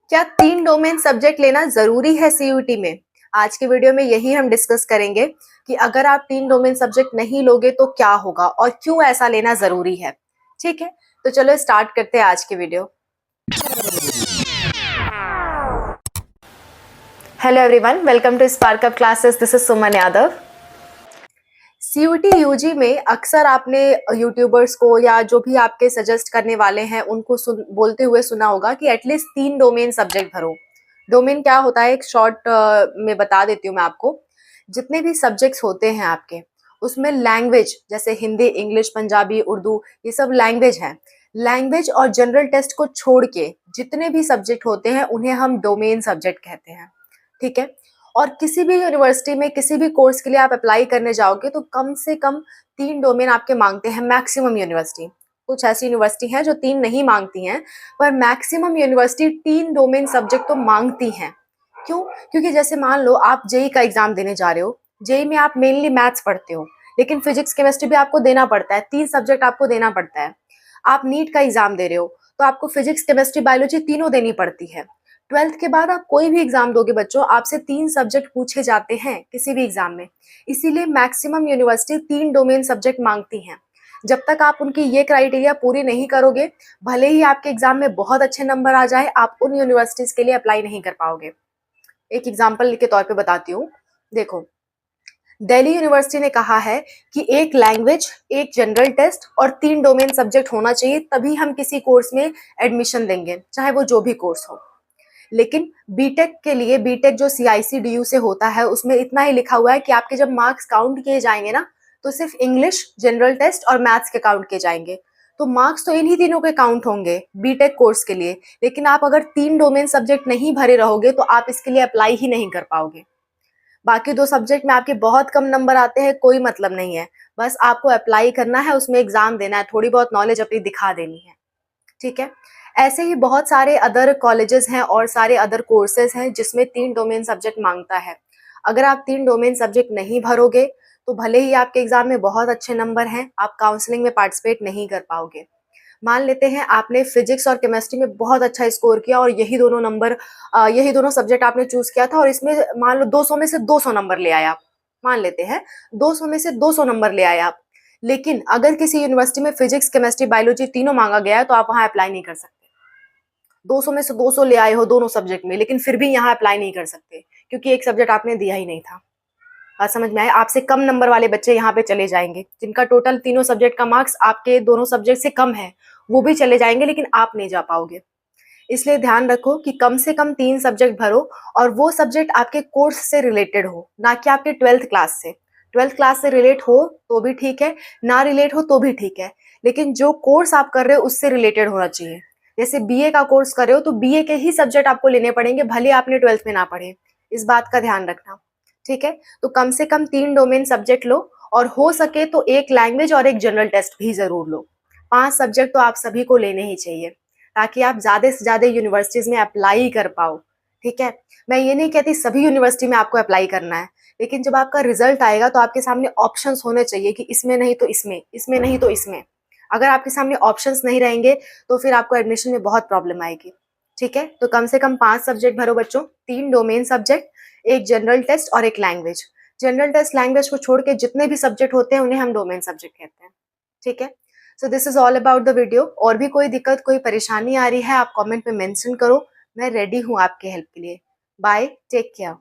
क्या 3 domain subject लेना जरूरी है सीयूटी में? आज के वीडियो में यही हम डिस्कस करेंगे कि अगर आप 3 डोमेन सब्जेक्ट नहीं लोगे तो क्या होगा और क्यों ऐसा लेना जरूरी है। ठीक है, तो चलो स्टार्ट करते हैं आज की video. Hello everyone, welcome to spark up classes. This is Suman Yadav. CUET UG में अक्सर आपने यूट्यूबर्स को या जो भी आपके सजेस्ट करने वाले हैं उनको बोलते हुए सुना होगा कि एटलीस्ट 3 डोमेन सब्जेक्ट भरो। डोमेन क्या होता है, एक शॉर्ट में बता देती हूँ मैं आपको। जितने भी सब्जेक्ट्स होते हैं आपके, उसमें लैंग्वेज जैसे हिंदी, इंग्लिश, पंजाबी, उर्दू, ये सब लैंग्वेज है। लैंग्वेज और जनरल टेस्ट को छोड़ के जितने भी सब्जेक्ट होते हैं उन्हें हम डोमेन सब्जेक्ट कहते हैं। ठीक है, और किसी भी यूनिवर्सिटी में किसी भी कोर्स के लिए आप अप्लाई करने जाओगे तो कम से कम 3 डोमेन आपके मांगते हैं। मैक्सिमम यूनिवर्सिटी, कुछ ऐसी यूनिवर्सिटी हैं जो 3 नहीं मांगती हैं, पर मैक्सिमम यूनिवर्सिटी 3 डोमेन सब्जेक्ट तो मांगती हैं। क्यों? क्योंकि जैसे मान लो आप जेई का एग्जाम देने जा रहे हो, जेई में आप मेनली मैथ्स पढ़ते हो, लेकिन फिजिक्स केमिस्ट्री भी आपको देना पड़ता है, 3 सब्जेक्ट आपको देना पड़ता है। आप नीट का एग्जाम दे रहे हो तो आपको फिजिक्स, केमिस्ट्री, बायोलॉजी तीनों देनी पड़ती है। 12th के बाद आप कोई भी एग्जाम दोगे बच्चों, आपसे 3 सब्जेक्ट पूछे जाते हैं किसी भी एग्जाम में। इसीलिए मैक्सिमम यूनिवर्सिटी 3 डोमेन सब्जेक्ट मांगती हैं। जब तक आप उनकी ये क्राइटेरिया पूरी नहीं करोगे, भले ही आपके एग्जाम में बहुत अच्छे नंबर आ जाए, आप उन यूनिवर्सिटीज के लिए अप्लाई नहीं कर पाओगे। एक एग्जाम्पल के तौर पे बताती हूँ। देखो, दिल्ली यूनिवर्सिटी ने कहा है कि एक लैंग्वेज, एक जनरल टेस्ट और 3 डोमेन सब्जेक्ट होना चाहिए, तभी हम किसी कोर्स में एडमिशन देंगे, चाहे वो जो भी कोर्स हो। लेकिन बीटेक के लिए, बीटेक जो सीआईसी-डीयू से होता है, उसमें इतना ही लिखा हुआ है कि आपके जब मार्क्स काउंट किए जाएंगे ना, तो सिर्फ इंग्लिश, जनरल टेस्ट और मैथ्स के काउंट किए जाएंगे। तो मार्क्स तो इन्हीं तीनों के काउंट होंगे बीटेक कोर्स के लिए, लेकिन आप अगर 3 डोमेन सब्जेक्ट नहीं भरे रहोगे तो आप इसके लिए अप्लाई ही नहीं कर पाओगे। बाकी 2 सब्जेक्ट में आपके बहुत कम नंबर आते हैं, कोई मतलब नहीं है। बस आपको अप्लाई करना है, उसमें एग्जाम देना है, थोड़ी बहुत नॉलेज अपनी दिखा देनी है। ठीक है, ऐसे ही बहुत सारे अदर कॉलेजेस हैं और सारे अदर कोर्सेज हैं जिसमें 3 डोमेन सब्जेक्ट मांगता है। अगर आप 3 डोमेन सब्जेक्ट नहीं भरोगे तो भले ही आपके एग्जाम में बहुत अच्छे नंबर हैं, आप काउंसलिंग में पार्टिसिपेट नहीं कर पाओगे। मान लेते हैं आपने फिजिक्स और केमिस्ट्री में बहुत अच्छा स्कोर किया और यही दोनों सब्जेक्ट आपने चूज किया था और इसमें मान लो 200 में से 200 नंबर ले आए आप। मान लेते हैं 200 में से 200 नंबर ले आए आप, लेकिन अगर किसी यूनिवर्सिटी में फिजिक्स, केमिस्ट्री, बायोलॉजी तीनों मांगा गया है तो आप वहां अप्लाई नहीं कर सकते। 200 में से 200 ले आए हो दोनों सब्जेक्ट में, लेकिन फिर भी यहाँ अप्लाई नहीं कर सकते क्योंकि एक सब्जेक्ट आपने दिया ही नहीं था। बात समझ में आए? आपसे कम नंबर वाले बच्चे यहाँ पे चले जाएंगे, जिनका टोटल तीनों सब्जेक्ट का मार्क्स आपके दोनों सब्जेक्ट से कम है, वो भी चले जाएंगे, लेकिन आप नहीं जा पाओगे। इसलिए ध्यान रखो कि कम से कम 3 सब्जेक्ट भरो और वो सब्जेक्ट आपके कोर्स से रिलेटेड हो, ना कि आपके 12th क्लास से। 12th क्लास से रिलेट हो तो भी ठीक है, ना रिलेट हो तो भी ठीक है, लेकिन जो कोर्स आप कर रहे हो उससे रिलेटेड होना चाहिए। जैसे बीए का कोर्स कर रहे हो तो बीए के ही सब्जेक्ट आपको लेने पड़ेंगे, भले आपने 12th में ना पढ़े। इस बात का ध्यान रखना। ठीक है, तो कम से कम 3 डोमेन सब्जेक्ट लो और हो सके तो एक लैंग्वेज और एक जनरल टेस्ट भी जरूर लो। 5 सब्जेक्ट तो आप सभी को लेने ही चाहिए ताकि आप ज्यादा से ज्यादा यूनिवर्सिटीज में अप्लाई कर पाओ। ठीक है, मैं ये नहीं कहती सभी यूनिवर्सिटी में आपको अप्लाई करना है, लेकिन जब आपका रिजल्ट आएगा तो आपके सामने ऑप्शंस होने चाहिए कि इसमें नहीं तो इसमें, इसमें नहीं तो इसमें। अगर आपके सामने ऑप्शंस नहीं रहेंगे तो फिर आपको एडमिशन में बहुत प्रॉब्लम आएगी। ठीक है, तो कम से कम 5 सब्जेक्ट भरो बच्चों, 3 डोमेन सब्जेक्ट, एक जनरल टेस्ट और एक लैंग्वेज। जनरल टेस्ट, लैंग्वेज को छोड़ के जितने भी सब्जेक्ट होते हैं उन्हें हम डोमेन सब्जेक्ट कहते हैं। ठीक है, so this is all about the video. और भी कोई दिक्कत, कोई परेशानी आ रही है, आप कमेंट में मेंशन करो, मैं रेडी हूँ आपके हेल्प के लिए। Bye, take care.